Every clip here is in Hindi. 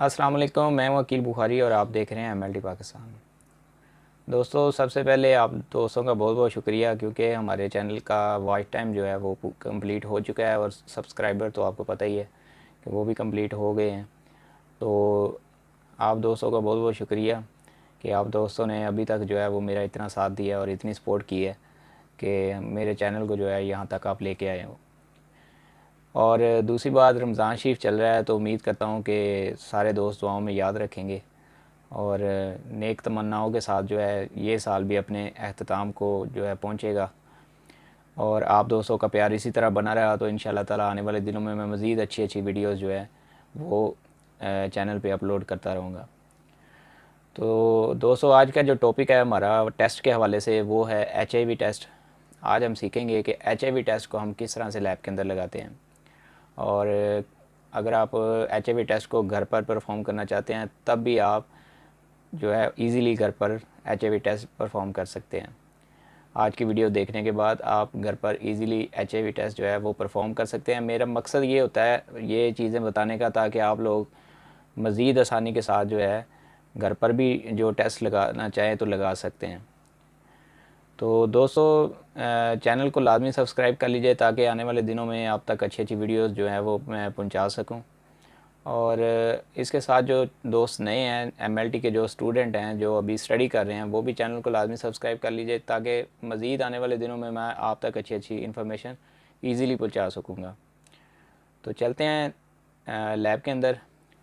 अस्सलाम वालेकुम, मैं वकील बुखारी और आप देख रहे हैं MLT पाकिस्तान। दोस्तों, सबसे पहले आप दोस्तों का बहुत बहुत शुक्रिया, क्योंकि हमारे चैनल का वॉच टाइम जो है वो कंप्लीट हो चुका है और सब्सक्राइबर तो आपको पता ही है कि वो भी कंप्लीट हो गए हैं। तो आप दोस्तों का बहुत बहुत शुक्रिया कि आप दोस्तों ने अभी तक जो है वो मेरा इतना साथ दिया और इतनी सपोर्ट की है कि मेरे चैनल को जो है यहाँ तक आप लेके आए हो। और दूसरी बात, रमज़ान शरीफ चल रहा है, तो उम्मीद करता हूँ कि सारे दोस्त दुआओं में याद रखेंगे और नेक तमन्नाओं के साथ जो है ये साल भी अपने अख्ताम को जो है पहुँचेगा। और आप दोस्तों का प्यार इसी तरह बना रहा तो इंशाल्लाह ताला आने वाले दिनों में मैं मज़ीद अच्छी अच्छी वीडियोस जो है वो चैनल पे अपलोड करता रहूँगा। तो दोस्तों, आज का जो टॉपिक है हमारा टेस्ट के हवाले से, वो है HIV टेस्ट। आज हम सीखेंगे कि HIV टेस्ट को हम किस तरह से लैब के अंदर लगाते हैं। और अगर आप HIV टेस्ट को घर पर परफॉर्म करना चाहते हैं, तब भी आप जो है इजीली घर पर HIV टेस्ट परफॉर्म कर सकते हैं। आज की वीडियो देखने के बाद आप घर पर इजीली HIV टेस्ट जो है वो परफॉर्म कर सकते हैं। मेरा मकसद ये होता है ये चीज़ें बताने का, ताकि आप लोग मज़ीद आसानी के साथ जो है घर पर भी जो टेस्ट लगाना चाहें तो लगा सकते हैं। तो दोस्तों, चैनल को लाजमी सब्सक्राइब कर लीजिए, ताकि आने वाले दिनों में आप तक अच्छी अच्छी वीडियोस जो है वो मैं पहुंचा सकूं। और इसके साथ जो दोस्त नए हैं, MLT के जो स्टूडेंट हैं जो अभी स्टडी कर रहे हैं, वो भी चैनल को लाजमी सब्सक्राइब कर लीजिए, ताकि मज़ीद आने वाले दिनों में मैं आप तक अच्छी अच्छी इन्फॉर्मेशन ईज़िली पहुँचा सकूँगा। तो चलते हैं लैब के अंदर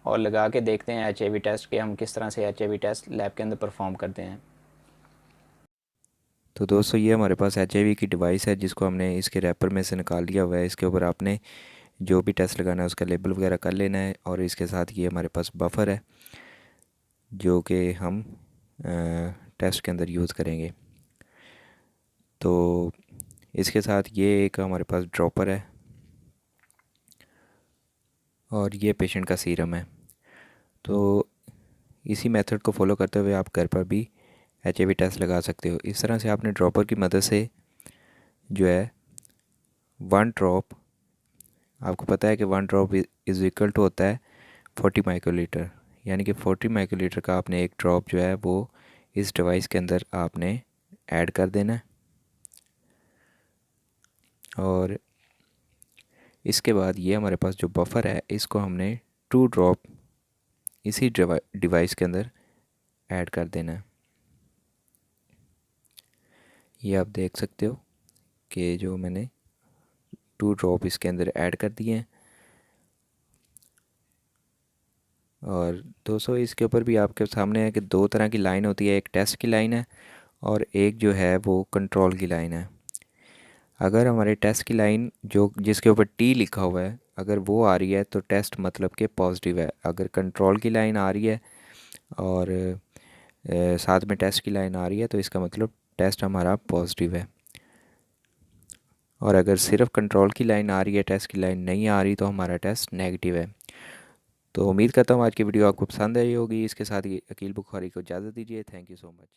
और लगा के देखते हैं HIV टेस्ट के हम किस तरह से HIV टेस्ट लैब के अंदर परफॉर्म करते हैं। तो दोस्तों, ये हमारे पास HIV की डिवाइस है जिसको हमने इसके रैपर में से निकाल लिया हुआ है। इसके ऊपर आपने जो भी टेस्ट लगाना है उसका लेबल वगैरह कर लेना है। और इसके साथ ये हमारे पास बफर है जो कि हम टेस्ट के अंदर यूज़ करेंगे। तो इसके साथ ये एक हमारे पास ड्रॉपर है और ये पेशेंट का सीरम है। तो इसी मेथड को फॉलो करते हुए आप घर पर भी HIV टेस्ट लगा सकते हो। इस तरह से आपने ड्रॉपर की मदद से जो है 1 ड्रॉप, आपको पता है कि 1 ड्रॉप इज़ इक्वल टू होता है 40 माइक्रोलीटर, यानी कि 40 माइक्रोलीटर का आपने एक ड्रॉप जो है वो इस डिवाइस के अंदर आपने ऐड कर देना है। और इसके बाद ये हमारे पास जो बफर है इसको हमने 2 ड्रॉप इसी डिवाइस के अंदर ऐड कर देना है। ये आप देख सकते हो कि जो मैंने 2 ड्रॉप इसके अंदर ऐड कर दिए हैं। और दोस्तों, इसके ऊपर भी आपके सामने है कि 2 तरह की लाइन होती है, एक टेस्ट की लाइन है और एक जो है वो कंट्रोल की लाइन है। अगर हमारे टेस्ट की लाइन जो जिसके ऊपर T लिखा हुआ है, अगर वो आ रही है तो टेस्ट मतलब कि पॉजिटिव है। अगर कंट्रोल की लाइन आ रही है और साथ में टेस्ट की लाइन आ रही है तो इसका मतलब टेस्ट हमारा पॉजिटिव है। और अगर सिर्फ कंट्रोल की लाइन आ रही है, टेस्ट की लाइन नहीं आ रही, तो हमारा टेस्ट नेगेटिव है। तो उम्मीद करता हूँ आज की वीडियो आपको पसंद आई होगी। इसके साथ ही अकील बुखारी को इजाज़त दीजिए। Thank you so much.